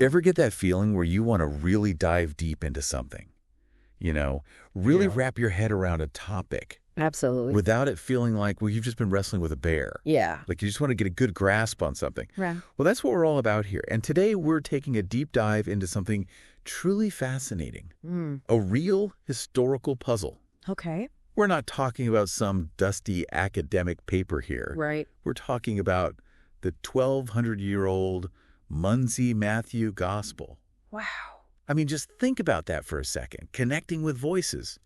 Ever get that feeling where you want to really dive deep into something? Really wrap your head around a topic. Absolutely. Without it feeling like, well, you've just been wrestling with a bear. Yeah. Like you just want to get a good grasp on something. Right. Well, that's what we're all about here. And today we're taking a deep dive into something truly fascinating. A real historical puzzle. Okay. We're not talking about some dusty academic paper here. Right. We're talking about the 1,200-year-old Mondsee Matthew Gospel. Wow. I mean, just think about that for a second. Connecting with voices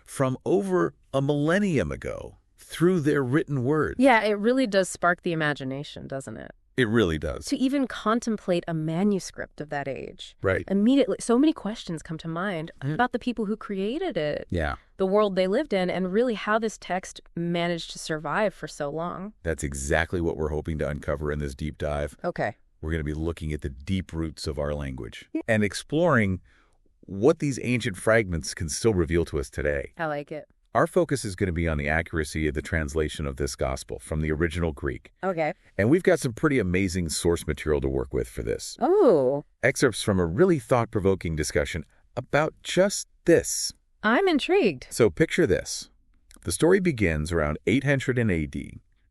from over a millennium ago through their written word. Yeah, it really does spark the imagination, doesn't it? It really does. To even contemplate a manuscript of that age. Right. Immediately, so many questions come to mind about the people who created it. Yeah. The world they lived in, and really how this text managed to survive for so long. That's exactly what we're hoping to uncover in this deep dive. Okay. We're going to be looking at the deep roots of our language and exploring what these ancient fragments can still reveal to us today. I like it. Our focus is going to be on the accuracy of the translation of this gospel from the original Greek. Okay. And we've got some pretty amazing source material to work with for this. Oh. Excerpts from a really thought-provoking discussion about just this. I'm intrigued. So picture this. The story begins around 800 AD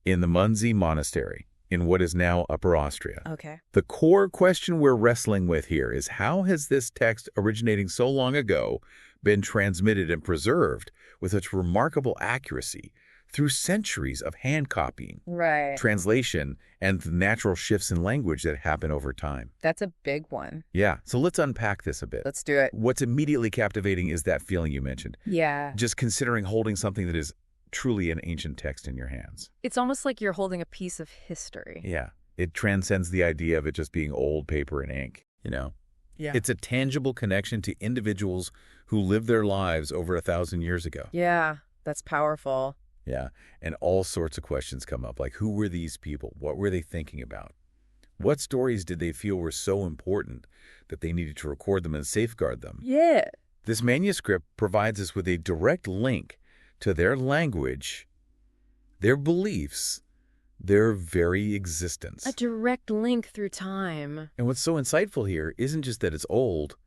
in the Mondsee Monastery in what is now Upper Austria. Okay. The core question we're wrestling with here is how has this text originating so long ago been transmitted and preserved with such remarkable accuracy through centuries of hand copying, Right. translation, and the natural shifts in language that happen over time? That's a big one. Yeah, so let's unpack this a bit. Let's do it. What's immediately captivating is that feeling you mentioned. Yeah. Just considering holding something that is truly an ancient text in your hands. It's almost like you're holding a piece of history. Yeah, it transcends the idea of it just being old paper and ink, Yeah. It's a tangible connection to individuals who lived their lives over 1,000 years ago. Yeah, that's powerful. Yeah, and all sorts of questions come up, like who were these people? What were they thinking about? What stories did they feel were so important that they needed to record them and safeguard them? Yeah. This manuscript provides us with a direct link to their language, their beliefs, their very existence. A direct link through time. And what's so insightful here isn't just that it's old,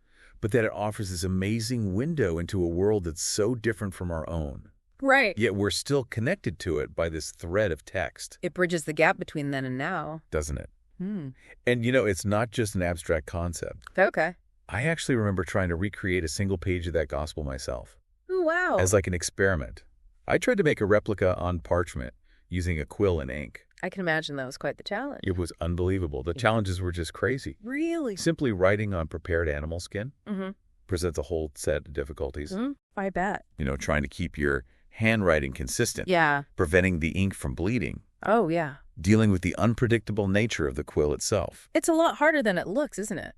but that it offers this amazing window into a world that's so different from our own. Right. Yet we're still connected to it by this thread of text. It bridges the gap between then and now. Doesn't it? Hmm. And it's not just an abstract concept. Okay. I actually remember trying to recreate a single page of that gospel myself. Oh, wow. As like an experiment. I tried to make a replica on parchment using a quill and ink. I can imagine that was quite the challenge. It was unbelievable. The challenges were just crazy. Really? Simply writing on prepared animal skin Mm-hmm. presents a whole set of difficulties. Mm-hmm. I bet. Trying to keep your handwriting consistent. Yeah. Preventing the ink from bleeding. Oh, yeah. Dealing with the unpredictable nature of the quill itself. It's a lot harder than it looks, isn't it?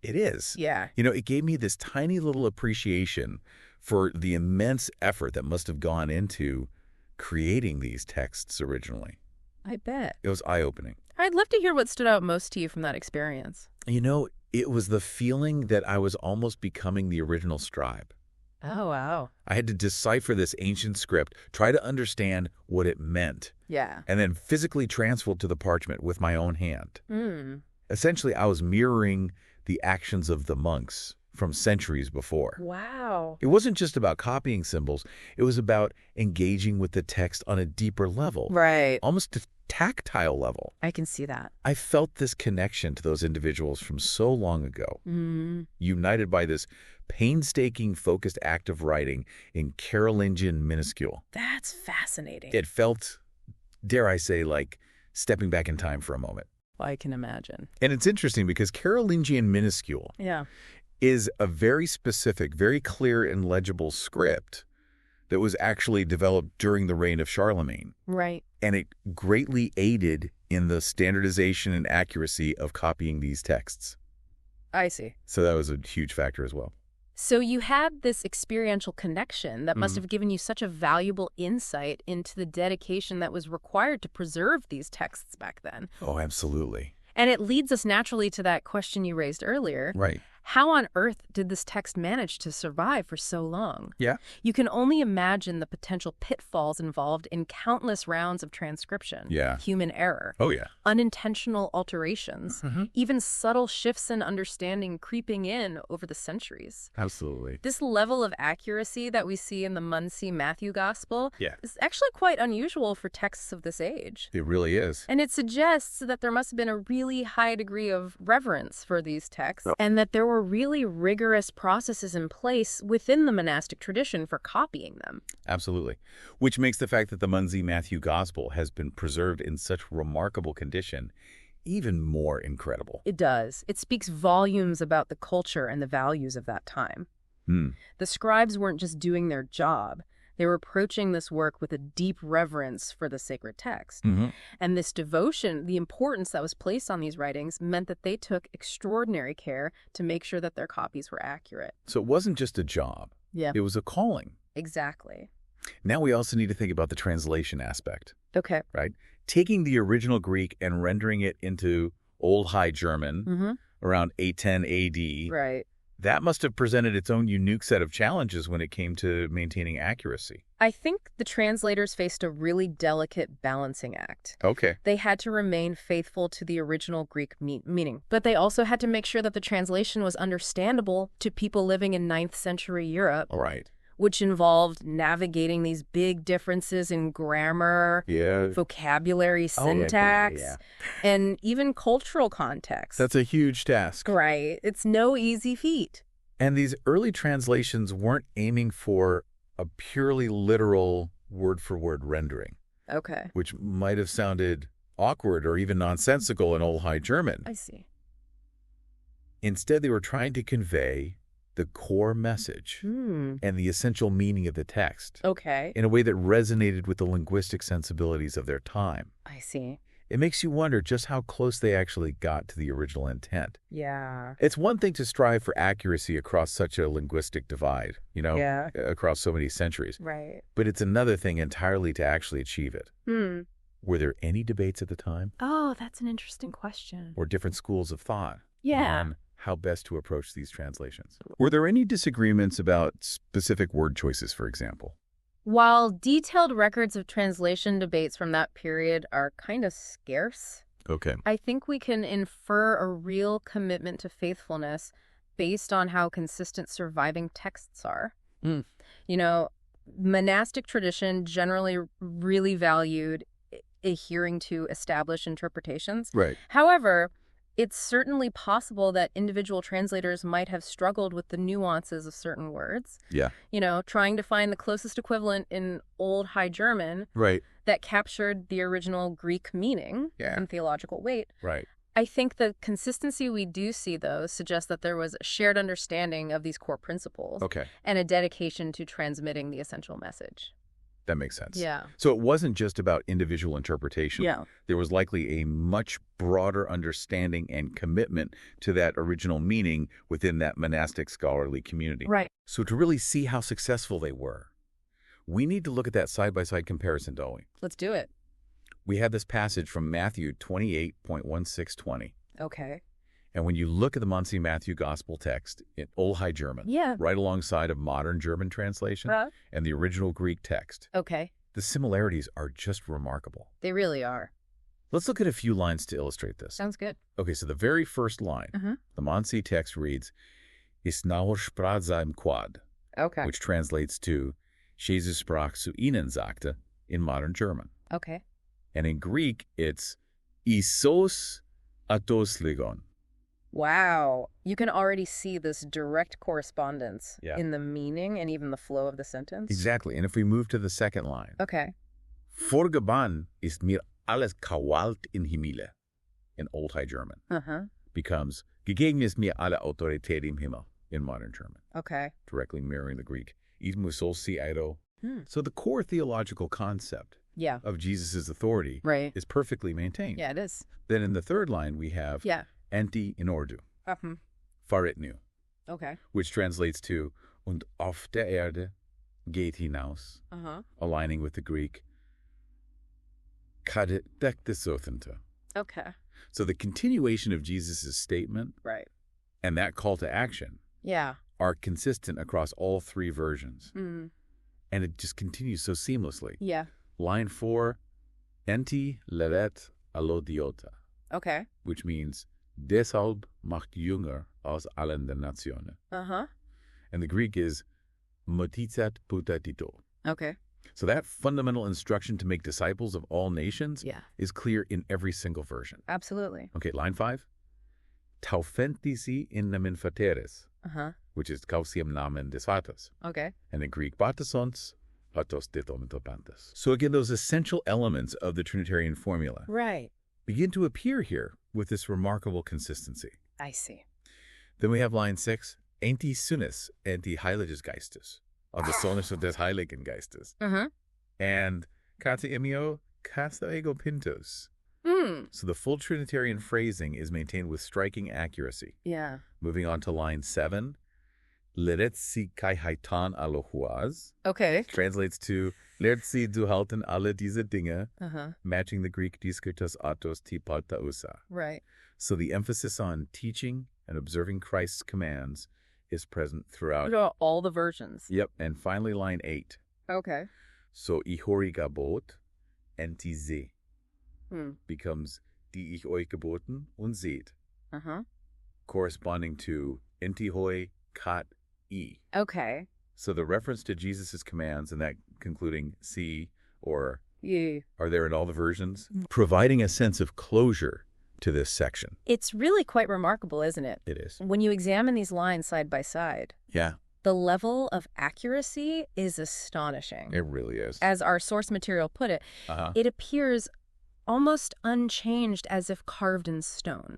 It is. Yeah. It gave me this tiny little appreciation for the immense effort that must have gone into creating these texts originally. I bet. It was eye-opening. I'd love to hear what stood out most to you from that experience. It was the feeling that I was almost becoming the original scribe. Oh, wow. I had to decipher this ancient script, try to understand what it meant, Yeah. and then physically transfer it to the parchment with my own hand. Hmm. Essentially, I was mirroring the actions of the monks from centuries before. Wow. It wasn't just about copying symbols. It was about engaging with the text on a deeper level, Right. almost a tactile level. I can see that. I felt this connection to those individuals from so long ago, united by this painstaking, focused act of writing in Carolingian minuscule. That's fascinating. It felt, dare I say, like stepping back in time for a moment. I can imagine. And it's interesting because Carolingian minuscule Yeah. is a very specific, very clear and legible script that was actually developed during the reign of Charlemagne. Right. And it greatly aided in the standardization and accuracy of copying these texts. I see. So that was a huge factor as well. So you had this experiential connection that must have given you such a valuable insight into the dedication that was required to preserve these texts back then. Oh, absolutely. And it leads us naturally to that question you raised earlier. Right. How on earth did this text manage to survive for so long? Yeah. You can only imagine the potential pitfalls involved in countless rounds of transcription, Yeah. human error, Oh, yeah. unintentional alterations, even subtle shifts in understanding creeping in over the centuries. Absolutely. This level of accuracy that we see in the Mondsee Matthew Gospel Yeah. is actually quite unusual for texts of this age. It really is. And it suggests that there must have been a really high degree of reverence for these texts, and that there were really rigorous processes in place within the monastic tradition for copying them. Absolutely. Which makes the fact that the Mondsee Matthew Gospel has been preserved in such remarkable condition even more incredible. It does. It speaks volumes about the culture and the values of that time. The scribes weren't just doing their job. They were approaching this work with a deep reverence for the sacred text. And this devotion, the importance that was placed on these writings, meant that they took extraordinary care to make sure that their copies were accurate. So it wasn't just a job. Yeah. It was a calling. Exactly. Now we also need to think about the translation aspect, Okay. right? Taking the original Greek and rendering it into Old High German around 810 AD. Right. That must have presented its own unique set of challenges when it came to maintaining accuracy. I think the translators faced a really delicate balancing act. Okay. They had to remain faithful to the original Greek meaning, but they also had to make sure that the translation was understandable to people living in 9th century Europe. All right. Which involved navigating these big differences in grammar, vocabulary, syntax, and even cultural context. That's a huge task. Right. It's no easy feat. And these early translations weren't aiming for a purely literal word-for-word rendering. Okay. Which might have sounded awkward or even nonsensical in Old High German. I see. Instead, they were trying to convey the core message and the essential meaning of the text in a way that resonated with the linguistic sensibilities of their time. I see. It makes you wonder just how close they actually got to the original intent. Yeah. It's one thing to strive for accuracy across such a linguistic divide, across so many centuries. Right. But it's another thing entirely to actually achieve it. Were there any debates at the time? Oh, that's an interesting question. Or different schools of thought? Yeah. How best to approach these translations. Were there any disagreements about specific word choices, for example? While detailed records of translation debates from that period are kind of scarce, I think we can infer a real commitment to faithfulness based on how consistent surviving texts are. Monastic tradition generally really valued adhering to established interpretations. Right. However, it's certainly possible that individual translators might have struggled with the nuances of certain words. Yeah. Trying to find the closest equivalent in Old High German that captured the original Greek meaning and theological weight. Right. I think the consistency we do see, though, suggests that there was a shared understanding of these core principles and a dedication to transmitting the essential message. That makes sense. Yeah. So it wasn't just about individual interpretation. Yeah. There was likely a much broader understanding and commitment to that original meaning within that monastic scholarly community. Right. So to really see how successful they were, we need to look at that side-by-side comparison, don't we? Let's do it. We have this passage from Matthew 28.1620. Okay. And when you look at the Mondsee Matthew Gospel text in Old High German, right alongside of modern German translation and the original Greek text, the similarities are just remarkable. They really are. Let's look at a few lines to illustrate this. Sounds good. Okay, so the very first line, the Mondsee text reads, "Ist nauer sprach seinem Quad," which translates to, Jesus sprach zu ihnen sagte, in modern German. Okay. And in Greek, it's Isos atos legon. Wow. You can already see this direct correspondence in the meaning and even the flow of the sentence. Exactly. And if we move to the second line. Okay. Vorgeban ist mir alles Gewalt in Himmel, in Old High German, becomes gegeben ist mir alle Autorität im Himmel, in modern German. Okay. Directly mirroring the Greek. So the core theological concept of Jesus' authority is perfectly maintained. Yeah, it is. Then in the third line, we have enti in ordu, faritnu, which translates to und auf der Erde geht hinaus, aligning with the Greek kade dektesothente. Okay. So the continuation of Jesus' statement and that call to action Yeah. are consistent across all three versions. Mm. And it just continues so seamlessly. Yeah. Line 4, enti leret allodiota, Okay. which means deshalb macht Jünger aus allen den Nationen. Uh-huh. And the Greek is motizat putatito. Okay. So that fundamental instruction to make disciples of all nations Yeah. is clear in every single version. Absolutely. Okay, line 5. Taufentisi in namen Vateres, Uh-huh. which is kausium namen des Vaters. Okay. And in Greek, patasons, patos detomentopantes. So again, those essential elements of the Trinitarian formula Right. begin to appear here with this remarkable consistency. I see. Then we have line 6, enti Sohnes, enti Heiliges Geistes, of the Sohnes des Heiligen Geistes. Uh-huh. And kata emio, kata ego pintos. Mm. So the full Trinitarian phrasing is maintained with striking accuracy. Yeah. Moving on to line 7, leretsi kai haitan alohuaz, Okay. translates to leretsi du halten alle diese Dinge, Uh-huh. matching the Greek diskritos atos ti partausa. Right. So the emphasis on teaching and observing Christ's commands is present throughout. Throughout all the versions. Yep. And finally, line 8. Okay. So ihori gabot enti ze Hmm. becomes die ich euch geboten und seht, Uh-huh. corresponding to enti hoi kat e. Okay. So the reference to Jesus' commands and that concluding see or Yeah. are there in all the versions, providing a sense of closure to this section. It's really quite remarkable, isn't it? It is. When you examine these lines side by side, Yeah, the level of accuracy is astonishing. it really is. As our source material put it, Uh-huh. it appears almost unchanged, as if carved in stone,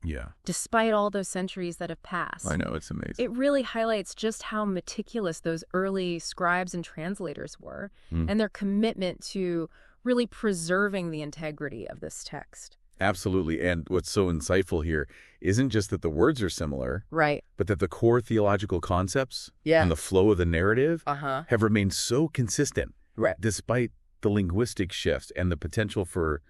Yeah, despite all those centuries that have passed. I know. It's amazing. It really highlights just how meticulous those early scribes and translators were, and their commitment to really preserving the integrity of this text. Absolutely. And what's so insightful here isn't just that the words are similar, Right. but that the core theological concepts Yeah. and the flow of the narrative Uh-huh. have remained so consistent, Right. despite the linguistic shifts and the potential for,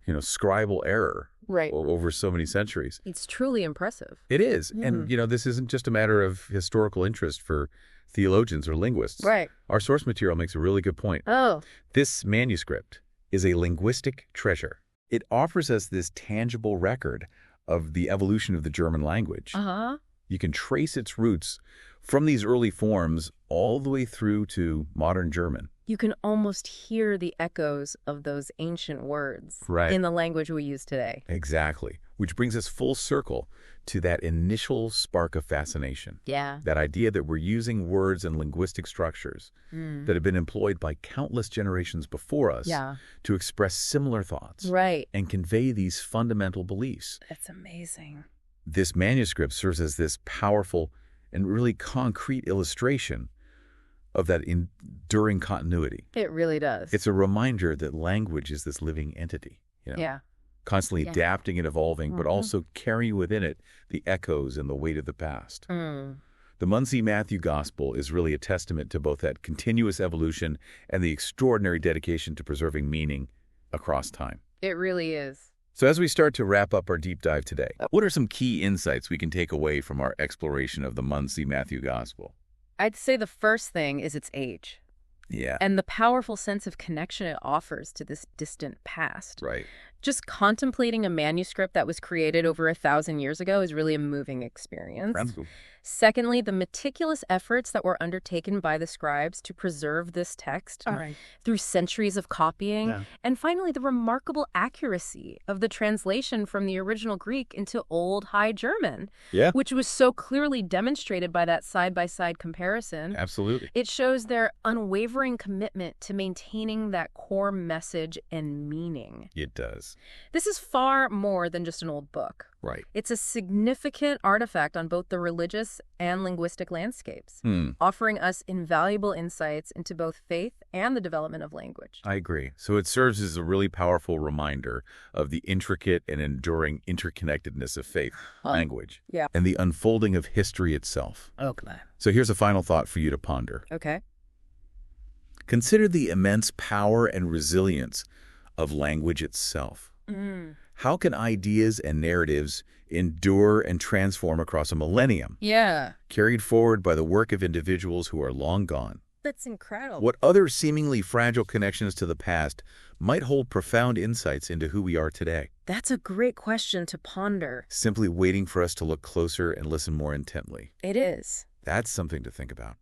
scribal error Right. over so many centuries. It's truly impressive. It is. And, this isn't just a matter of historical interest for theologians or linguists. Right. Our source material makes a really good point. Oh. This manuscript is a linguistic treasure. It offers us this tangible record of the evolution of the German language. Uh-huh. You can trace its roots from these early forms all the way through to modern German. You can almost hear the echoes of those ancient words Right. in the language we use today. Exactly. Which brings us full circle to that initial spark of fascination. Yeah. That idea that we're using words and linguistic structures that have been employed by countless generations before us Yeah. to express similar thoughts Right. and convey these fundamental beliefs. That's amazing. This manuscript serves as this powerful and really concrete illustration of that enduring continuity. It really does. It's a reminder that language is this living entity, Yeah. constantly Yeah. adapting and evolving, but also carrying within it the echoes and the weight of the past. Mm. The Mondsee Matthew Gospel is really a testament to both that continuous evolution and the extraordinary dedication to preserving meaning across time. It really is. So as we start to wrap up our deep dive today, what are some key insights we can take away from our exploration of the Mondsee Matthew Gospel? I'd say the first thing is its age Yeah, and the powerful sense of connection it offers to this distant past. right. Just contemplating a manuscript that was created over 1,000 years ago is really a moving experience. Secondly, the meticulous efforts that were undertaken by the scribes to preserve this text through centuries of copying. Yeah. And finally, the remarkable accuracy of the translation from the original Greek into Old High German, Yeah, which was so clearly demonstrated by that side-by-side comparison. absolutely. It shows their unwavering commitment to maintaining that core message and meaning. It does. This is far more than just an old book. Right. It's a significant artifact on both the religious and linguistic landscapes, offering us invaluable insights into both faith and the development of language. I agree. So it serves as a really powerful reminder of the intricate and enduring interconnectedness of faith, language, Yeah. and the unfolding of history itself. Okay. So here's a final thought for you to ponder. Okay. Consider the immense power and resilience of language itself. How can ideas and narratives endure and transform across a millennium, Yeah. carried forward by the work of individuals who are long gone. That's incredible. What other seemingly fragile connections to the past might hold profound insights into who we are today? That's a great question to ponder. Simply waiting for us to look closer and listen more intently. It is. That's something to think about.